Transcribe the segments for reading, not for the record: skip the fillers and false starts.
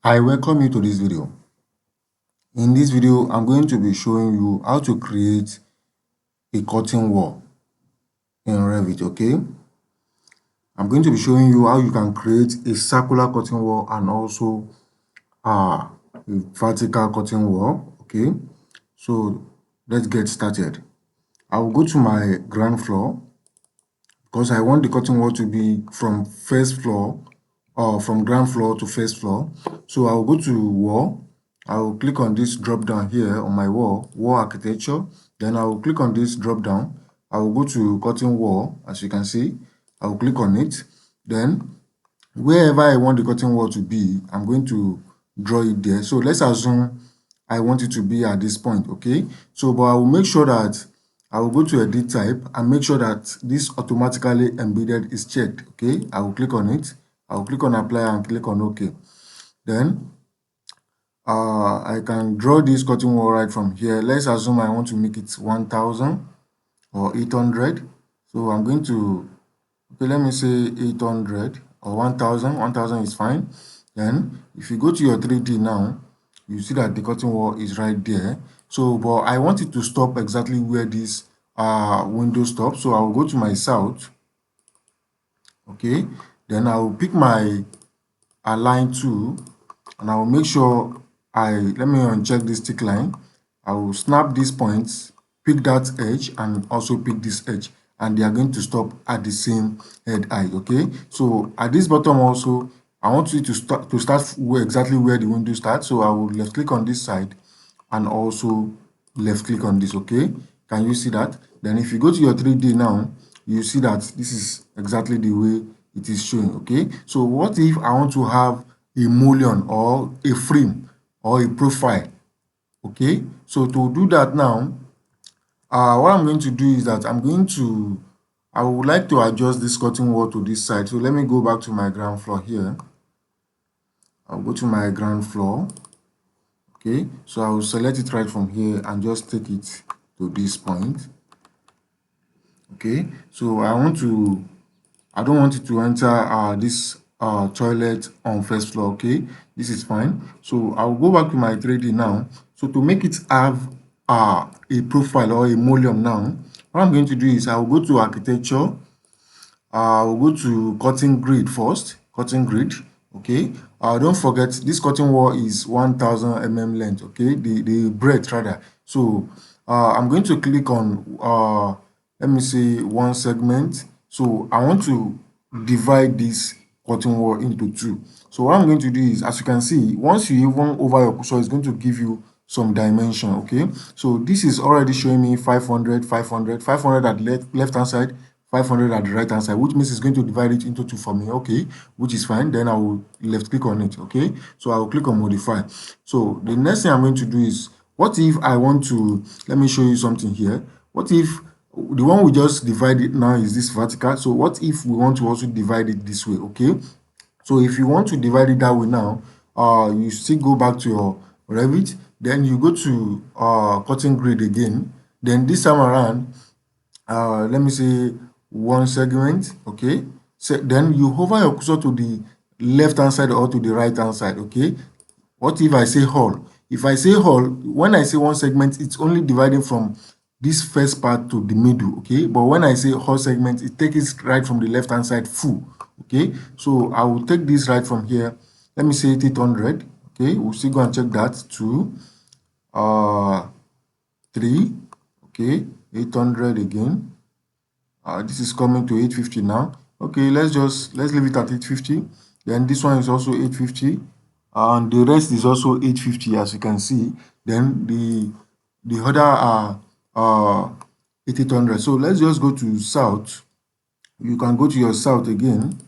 I welcome you to this video. In this video, I'm going to be showing you how to create a curtain wall in Revit, okay? I'm going to be showing you how you can create a circular curtain wall and also a vertical curtain wall, okay? So let's get started. I will go to my ground floor because I want the curtain wall to be from first floor or from ground floor to first floor. So I will go to wall. I will click on this drop down here on my wall architecture. Then I will click on this drop down. I will go to curtain wall. As you can see, I will click on it. Then wherever I want the curtain wall to be, I'm going to draw it there. So let's assume I want it to be at this point, okay? So, but I will make sure that I will go to edit type and make sure that this automatically embedded is checked, okay? I will click on it. I will click on apply and click on OK. Then I can draw this curtain wall right from here. Let's assume I want to make it 1000 or 800. So I'm going to, okay, let me say 800 or 1000. 1000 is fine. Then if you go to your 3D now, you see that the curtain wall is right there. So, but I want it to stop exactly where this window stops. So I will go to my south. Okay, then I will pick my align tool and I will make sure let me uncheck this tick line. I will snap these points, pick that edge and also pick this edge, and they are going to stop at the same head height. Okay, so at this bottom also I want you to start exactly where the window starts. So I will left click on this side and also left click on this. Okay, can you see that? Then if you go to your 3D now, you see that this is exactly the way it is showing. Okay, so what if I want to have a mullion or a frame or a profile? Okay, so to do that now, what I'm going to do is that I would like to adjust this curtain wall to this side. So let me go back to my ground floor here. I'll go to my ground floor. Okay, so I will select it right from here and just take it to this point. Okay, so I don't want it to enter this toilet on first floor. Okay, this is fine. So I'll go back to my 3D now. So to make it have a profile or a mullion now, what I'm going to do is I'll go to architecture. I'll go to cutting grid first. Cutting grid. Okay, don't forget this cutting wall is 1000 mm length. Okay, the breadth rather. So I'm going to click on let me say one segment. So I want to divide this cutting wall into two. So what I'm going to do is, as you can see, once you even over your cursor, it's going to give you some dimension. Okay, so this is already showing me 500 at left hand side, 500 at the right hand side, which means it's going to divide it into two for me. Okay, which is fine. Then I will left click on it. Okay, so I will click on modify. So the next thing I'm going to do is, what if I want to, let me show you something here. What if the one we just divided now is this vertical? So what if we want to also divide it this way? Okay, so if you want to divide it that way now, you still go back to your Revit, then you go to cutting grid again. Then this time around, let me say one segment. Okay, so then you hover your cursor to the left hand side or to the right hand side. Okay, what if I say whole? If I say whole, when I say one segment, it's only dividing from this first part to the middle. Okay, but when I say whole segment, it takes it right from the left hand side full. Okay, so I will take this right from here. Let me say 800. Okay, we'll still go and check that. 2 3. Okay, 800 again. This is coming to 850 now. Okay, let's leave it at 850. Then this one is also 850, and the rest is also 850, as you can see. Then the other are 800. So let's just go to south. You can go to your south again.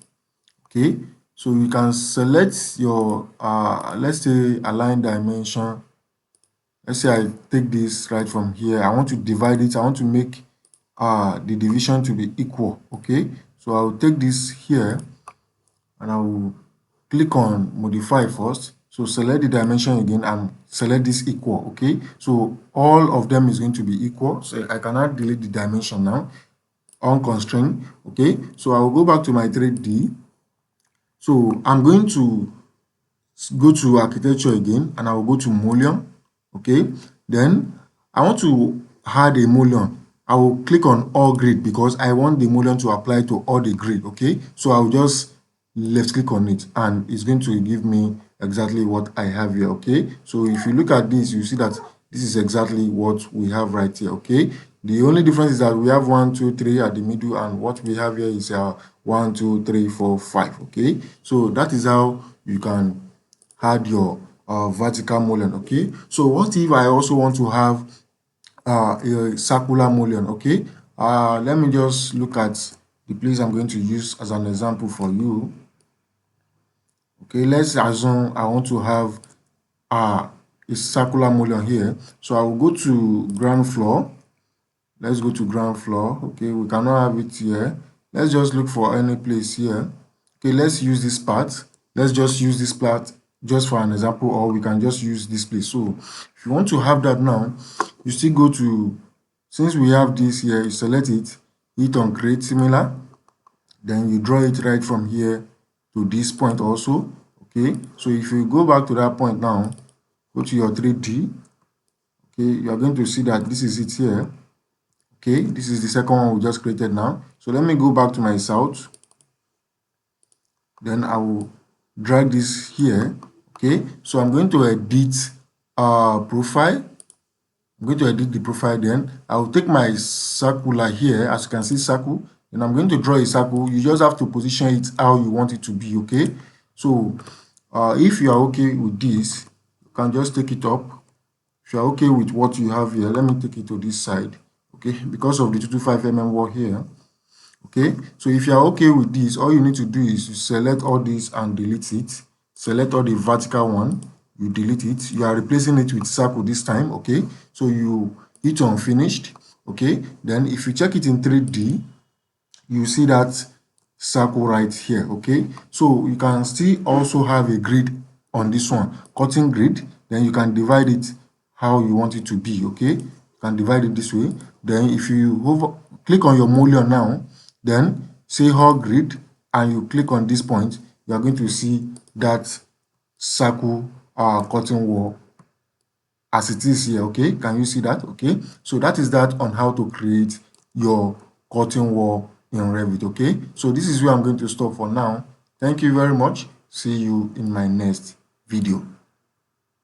Okay, so you can select your let's say align dimension. Let's say I take this right from here. I want to divide it. I want to make the division to be equal. Okay, so I'll take this here and I will click on modify first. So select the dimension again and select this equal. Okay, so all of them is going to be equal. So I cannot delete the dimension now. Unconstrained. Okay, so I will go back to my 3D. So I'm going to go to architecture again, and I will go to mullion. Okay, then I want to add a mullion. I will click on all grid because I want the mullion to apply to all the grid. Okay, so I'll just left click on it, and it's going to give me exactly what I have here. Okay, so if you look at this, you see that this is exactly what we have right here. Okay, the only difference is that we have 1, 2, 3 at the middle, and what we have here is 1, 2, 3, 4, 5. Okay, so that is how you can add your vertical mullion. Okay, so what if I also want to have a circular mullion? Okay, let me just look at the place I'm going to use as an example for you. Okay, let's assume I want to have a circular mullion here. So I will go to ground floor. Let's go to ground floor. Okay, we cannot have it here. Let's just look for any place here. Okay, let's use this part. Let's just use this part just for an example, or we can just use this place. So if you want to have that now, you still go to, since we have this here, you select it, hit on create similar, then you draw it right from here to this point also. Okay, so if you go back to that point now, go to your 3D. Okay, you are going to see that this is it here. Okay, this is the second one we just created now. So let me go back to my south. Then I will drag this here. Okay, so I'm going to edit profile. I'm going to edit the profile. Then I will take my circular here, as you can see, circle, and I'm going to draw a circle. You just have to position it how you want it to be. Okay, so if you are okay with this, you can just take it up. If you are okay with what you have here, let me take it to this side. Okay, because of the 225 mm wall here. Okay, so if you are okay with this, all you need to do is you select all this and delete it. Select all the vertical one, you delete it. You are replacing it with circle this time. Okay, so you hit on finished. Okay, then if you check it in 3D, you see that circle right here. Okay, so you can still also have a grid on this one, cutting grid. Then you can divide it how you want it to be. Okay, you can divide it this way. Then if you click on your mullion now, then say all grid, and you click on this point, you are going to see that circle cutting wall as it is here. Okay, can you see that? Okay, so that is that on how to create your cutting wall in Revit. Okay, so this is where I'm going to stop for now. Thank you very much. See you in my next video.